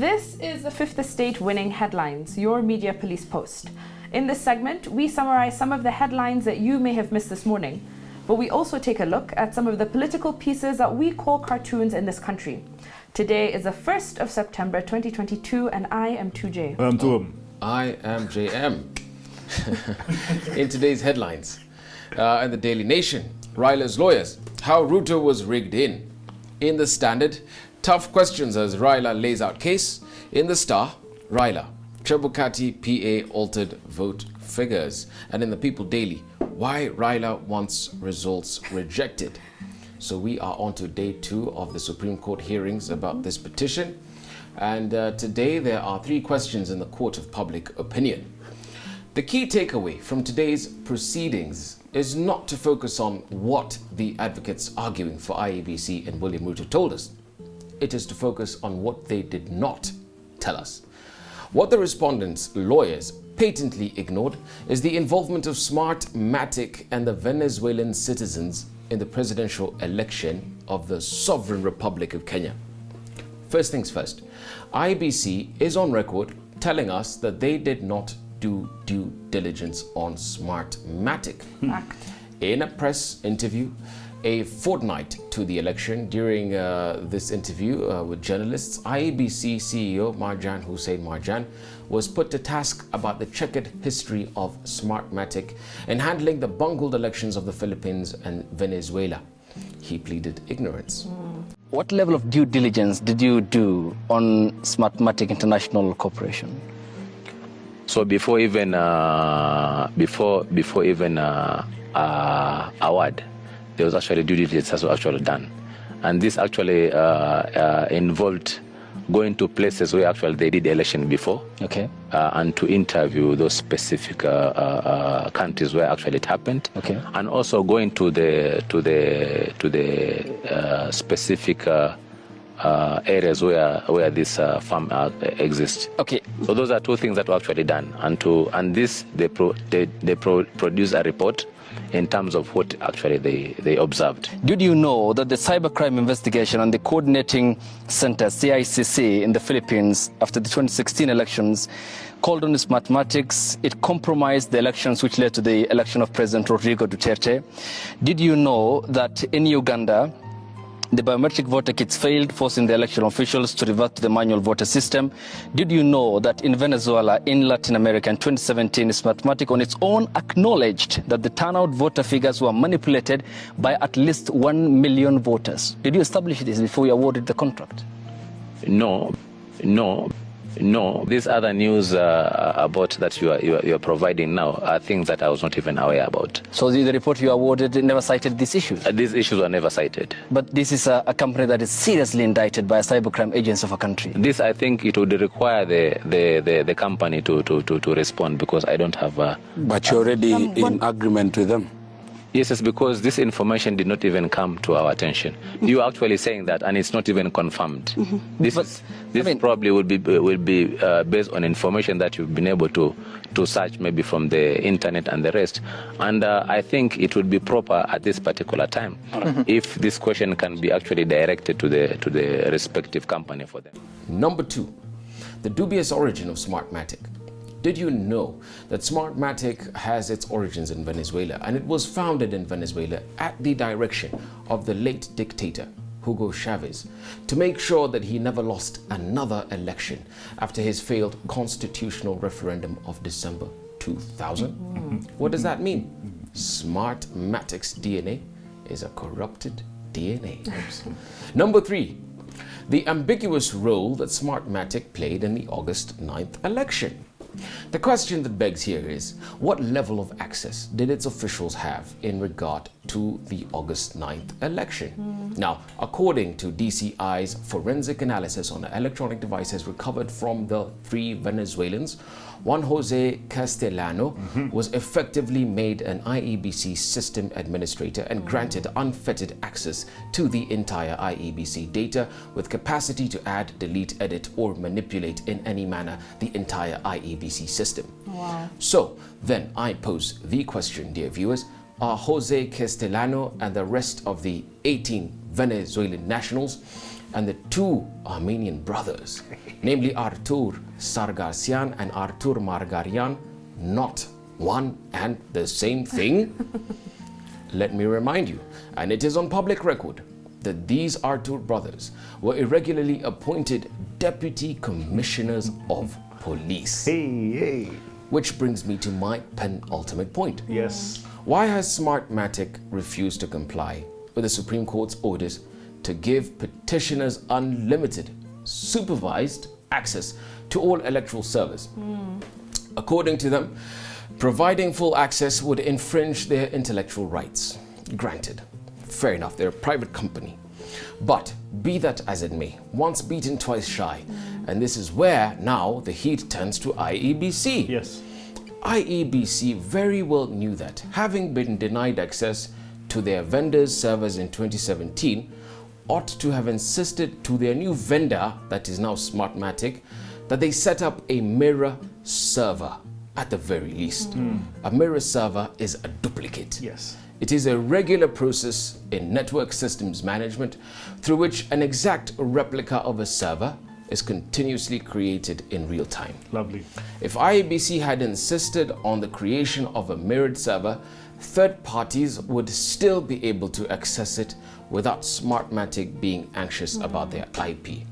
This is the Fifth Estate Winning Headlines, your Media Police Post. In this segment, we summarize some of the headlines that you may have missed this morning, but we also take a look at some of the political pieces that we call cartoons in this country. Today is the 1st of September 2022, and I am 2J. I'm 2M. I am JM. In today's headlines, in the Daily Nation, Raila's lawyers, how Ruto was rigged in. In the Standard, tough questions as Raila lays out case. In the Star, Raila, Chebukati PA altered vote figures. And in the People Daily, why Raila wants results rejected. So we are on to day 2 of the Supreme Court hearings about this petition. And today there are 3 questions in the court of public opinion. The key takeaway from today's proceedings is not to focus on what the advocates arguing for IEBC and William Ruto told us. It is to focus on what they did not tell us. What the respondents' lawyers patently ignored is the involvement of Smartmatic and the Venezuelan citizens in the presidential election of the Sovereign Republic of Kenya. First things first, IEBC is on record telling us that they did not do due diligence on Smartmatic. In a press interview, a fortnight to the election, during this interview with journalists, IEBC CEO MARJAN was put to task about the checkered history of Smartmatic in handling the bungled elections of the Philippines and Venezuela. He pleaded ignorance. What level of due diligence did you do on Smartmatic International Corporation? So before even award, there was actually due diligence that was actually done, and this actually involved going to places where actually they did election before, Okay. And to interview those specific countries where actually it happened, Okay. and also going to the specific areas where this farm exists. Okay. So those are 2 things that were actually done, and this they produce a report in terms of what actually they observed. Did you know that the Cybercrime Investigation and the Coordinating Center, CICC, in the Philippines after the 2016 elections called on Smartmatics? It compromised the elections which led to the election of President Rodrigo Duterte. Did you know that in Uganda, the biometric voter kits failed, forcing the election officials to revert to the manual voter system? Did you know that in Venezuela, in Latin America in 2017, Smartmatic on its own acknowledged that the turnout voter figures were manipulated by at least 1 million voters? Did you establish this before you awarded the contract? No. These other news about that you are providing now are things that I was not even aware about. So the report you awarded never cited these issues? These issues were never cited. But this is a company that is seriously indicted by a cybercrime agency of a country. This, I think, it would require the company to respond, because I don't have a... But you're already in agreement with them? Yes, it's because this information did not even come to our attention. You are actually saying that, and it's not even confirmed. This probably will be based on information that you've been able to search maybe from the internet and the rest. And I think it would be proper at this particular time if this question can be actually directed to the respective company for them. Number 2, the dubious origin of Smartmatic. Did you know that Smartmatic has its origins in Venezuela, and it was founded in Venezuela at the direction of the late dictator Hugo Chavez to make sure that he never lost another election after his failed constitutional referendum of December 2000? What does that mean? Smartmatic's DNA is a corrupted DNA. Number 3, the ambiguous role that Smartmatic played in the August 9th election. The question that begs here is, what level of access did its officials have in regard to the August 9th election? Now, according to DCI's forensic analysis on electronic devices recovered from the 3 Venezuelans, Juan Jose Castellano was effectively made an IEBC system administrator and granted unfettered access to the entire IEBC data with capacity to add, delete, edit, or manipulate in any manner the entire IEBC system. Wow. So then I pose the question, dear viewers, are Jose Castellano and the rest of the 18 Venezuelan nationals and the two Armenian brothers, namely Artur Sargsyan and Artur Margaryan, not one and the same thing? Let me remind you, and it is on public record, that these Artur brothers were irregularly appointed deputy commissioners of police. Hey. Which brings me to my penultimate point. Yes. Why has Smartmatic refused to comply with the Supreme Court's orders to give petitioners unlimited, supervised access to all electoral servers? According to them, providing full access would infringe their intellectual rights. Granted, fair enough, they're a private company. But be that as it may, once beaten, twice shy. And this is where now the heat turns to IEBC. Yes. IEBC very well knew that, having been denied access to their vendors' servers in 2017, ought to have insisted to their new vendor, that is now Smartmatic, that they set up a mirror server at the very least. A mirror server is a duplicate. Yes. It is a regular process in network systems management through which an exact replica of a server is continuously created in real time. Lovely. If IEBC had insisted on the creation of a mirrored server, third parties would still be able to access it without Smartmatic being anxious about their IP.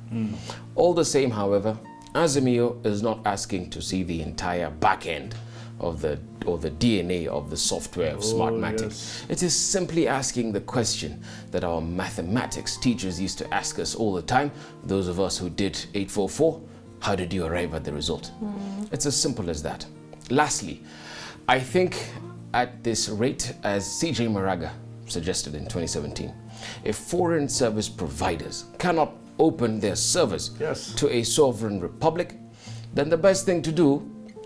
All the same, however, Azimio is not asking to see the entire back end of the DNA of the software of Smartmatic. Yes. It is simply asking the question that our mathematics teachers used to ask us all the time, those of us who did 844, how did you arrive at the result? It's as simple as that. Lastly, I think at this rate, as CJ Moraga suggested in 2017, if foreign service providers cannot open their servers Yes. to a sovereign republic, then the best thing to do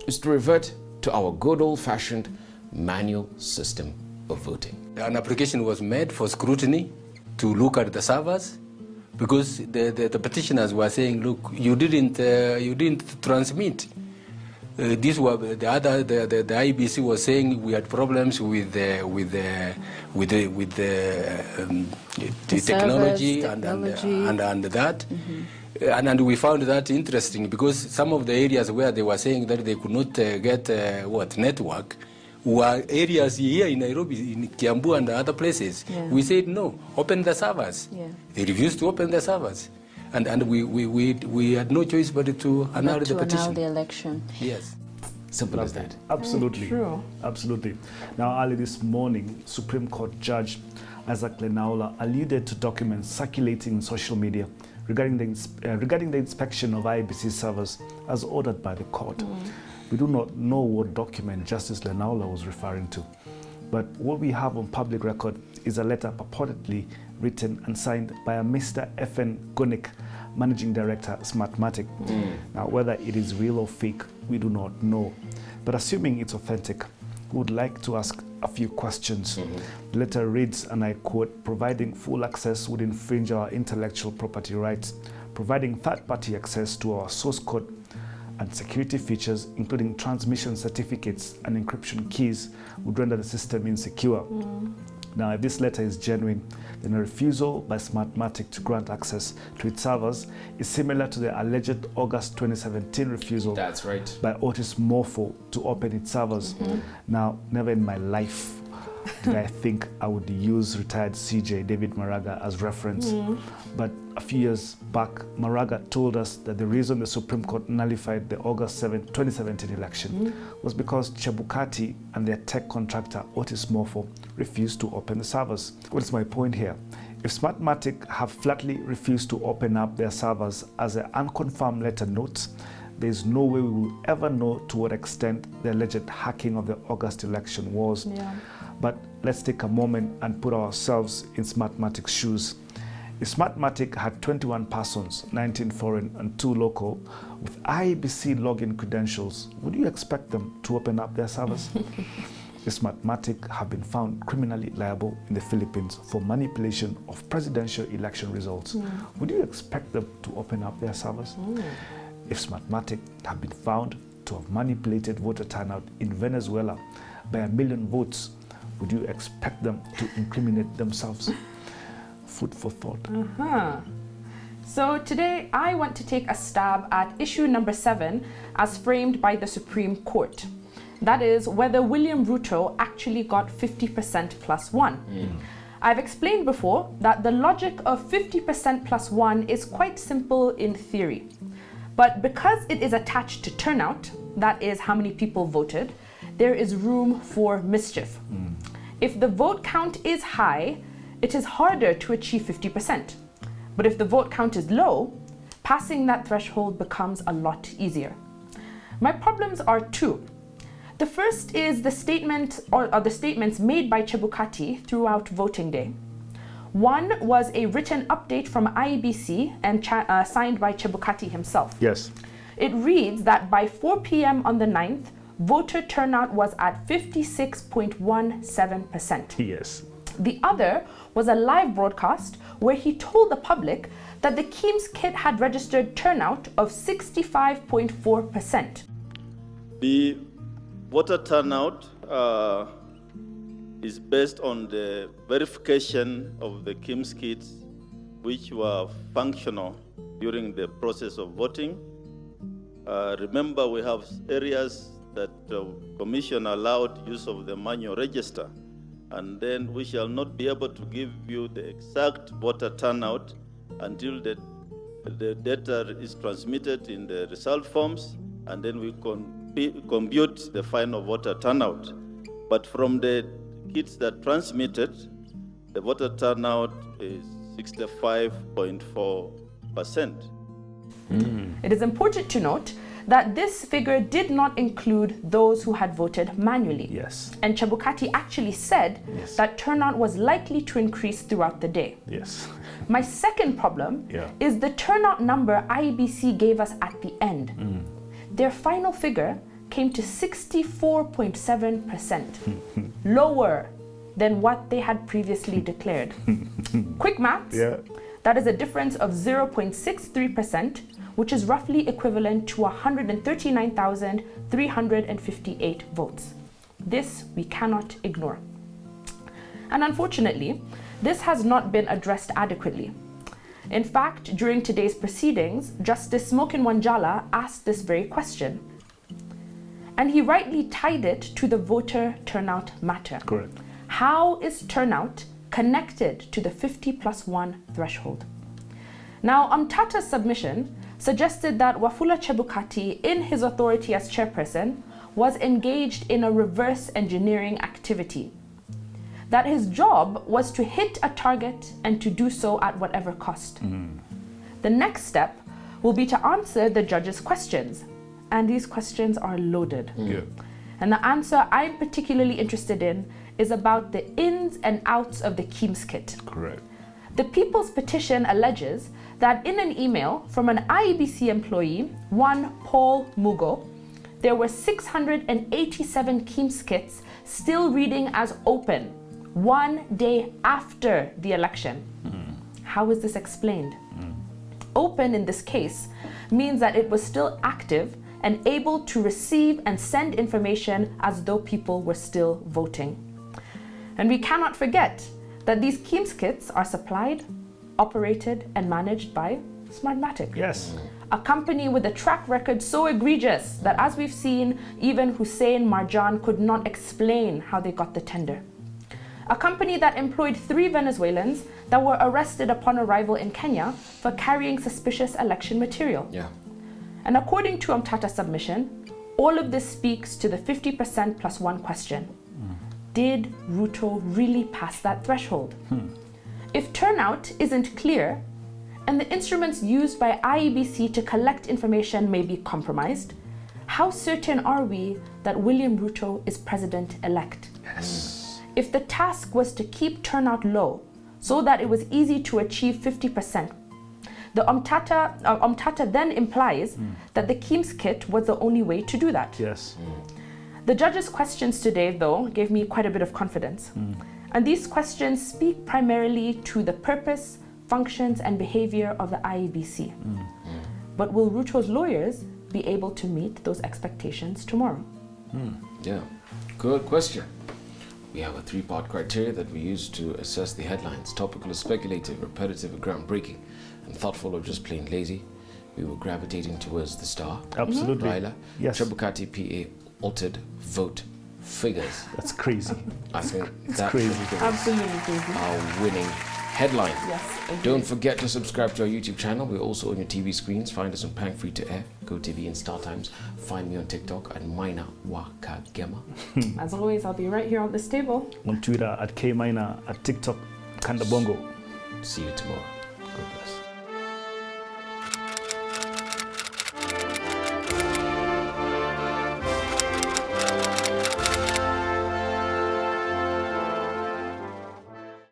is to revert to our good old-fashioned manual system of voting. An application was made for scrutiny to look at the servers because the petitioners were saying, look, you didn't transmit. This were the IBC was saying we had problems with the technology and that. And we found that interesting because some of the areas where they were saying that they could not get network were areas here in Nairobi, in Kiambu and other places. Yeah. We said no, open the servers. Yeah. They refused to open the servers, and we had no choice but to annul the petition. Annul the election. Yes. Simple as that. Absolutely. True. Absolutely. Now, early this morning, Supreme Court Judge Isaac Lenaola alluded to documents circulating in social media regarding the inspection of IBC servers as ordered by the court. We do not know what document Justice Lenaola was referring to, but what we have on public record is a letter purportedly written and signed by a Mr. F.N. Gonik, Managing Director, Smartmatic. Now, whether it is real or fake, we do not know. But assuming it's authentic, we would like to ask a few questions. The letter reads, and I quote, providing full access would infringe our intellectual property rights. Providing third-party access to our source code and security features, including transmission certificates and encryption keys, would render the system insecure. Now, if this letter is genuine, then a refusal by Smartmatic to grant access to its servers is similar to the alleged August 2017 refusal That's right. by Otis Morpho to open its servers. Now, never in my life did I think I would use retired CJ David Moraga as reference. But a few years back, Moraga told us that the reason the Supreme Court nullified the August 7, 2017 election was because Chebukati and their tech contractor Otis Morpho refused to open the servers. What is my point here? If Smartmatic have flatly refused to open up their servers as an unconfirmed letter notes, there is no way we will ever know to what extent the alleged hacking of the August election was. But let's take a moment and put ourselves in Smartmatic's shoes. If Smartmatic had 21 persons, 19 foreign and 2 local, with IBC login credentials, would you expect them to open up their servers? If Smartmatic have been found criminally liable in the Philippines for manipulation of presidential election results, would you expect them to open up their servers? If Smartmatic have been found to have manipulated voter turnout in Venezuela by 1 million votes, would you expect them to incriminate themselves? Food for thought. So today I want to take a stab at issue number 7 as framed by the Supreme Court. That is whether William Ruto actually got 50% plus 1. I've explained before that the logic of 50% plus 1 is quite simple in theory. But because it is attached to turnout, that is how many people voted, there is room for mischief. If the vote count is high, it is harder to achieve 50%. But if the vote count is low, passing that threshold becomes a lot easier. My problems are two. The first is the statement or the statements made by Chebukati throughout voting day. One was a written update from IEBC and signed by Chebukati himself. Yes. It reads that by 4 p.m. on the 9th, voter turnout was at 56.17%. Yes. The other was a live broadcast where he told the public that the Keems kit had registered turnout of 65.4%. The voter turnout is based on the verification of the Keems kits which were functional during the process of voting. Remember, we have areas that Commission allowed use of the manual register, and then we shall not be able to give you the exact voter turnout until the data is transmitted in the result forms, and then we compute the final voter turnout. But from the kits that transmitted, the voter turnout is 65.4%. It is important to note that this figure did not include those who had voted manually. Yes. And Chebukati actually said Yes. that turnout was likely to increase throughout the day. Yes. My second problem Yeah. is the turnout number IEBC gave us at the end. Their final figure came to 64.7%, lower than what they had previously declared. Quick maths, Yeah. that is a difference of 0.63%, which is roughly equivalent to 139,358 votes. This we cannot ignore. And unfortunately, this has not been addressed adequately. In fact, during today's proceedings, Justice Smokin Wanjala asked this very question. And he rightly tied it to the voter turnout matter. Correct. How is turnout connected to the 50+1 threshold? Now, Amtata's submission suggested that Wafula Chebukati, in his authority as chairperson, was engaged in a reverse engineering activity. That his job was to hit a target and to do so at whatever cost. The next step will be to answer the judge's questions. And these questions are loaded. Yeah. And the answer I'm particularly interested in is about the ins and outs of the Keems kit. Correct. The People's Petition alleges that in an email from an IEBC employee, one Paul Mugo, there were 687 Keems kits still reading as open 1 day after the election. How is this explained? Open in this case means that it was still active and able to receive and send information as though people were still voting. And we cannot forget that these Keems kits are supplied, operated, and managed by Smartmatic. Yes. A company with a track record so egregious that, as we've seen, even Hussein Marjan could not explain how they got the tender. A company that employed 3 Venezuelans that were arrested upon arrival in Kenya for carrying suspicious election material. Yeah. And according to Amtata's submission, all of this speaks to the 50%+1 question. Did Ruto really pass that threshold? If turnout isn't clear, and the instruments used by IEBC to collect information may be compromised, how certain are we that William Ruto is president-elect? Yes. If the task was to keep turnout low so that it was easy to achieve 50%, the Amtata then implies that the Keems kit was the only way to do that. Yes. The judge's questions today, though, gave me quite a bit of confidence. And these questions speak primarily to the purpose, functions, and behavior of the IEBC. But will Ruto's lawyers be able to meet those expectations tomorrow? Yeah, good question. We have a 3-part criteria that we use to assess the headlines: topical, speculative, repetitive, and groundbreaking. and thoughtful or just plain lazy, we were gravitating towards the star. Absolutely. Raila, Yes. Chebukati PA altered vote figures. That's crazy. I think It's that crazy. is Absolutely crazy. our winning headline. Yes. agreed. Don't forget to subscribe to our YouTube channel. We're also on your TV screens. Find us on Pang Free to Air, Go TV, and Star Times. Find me on TikTok at Maina Wakagema. As always, I'll be right here on this table. On Twitter at Kmaina, at TikTok, Kandabongo. See you tomorrow.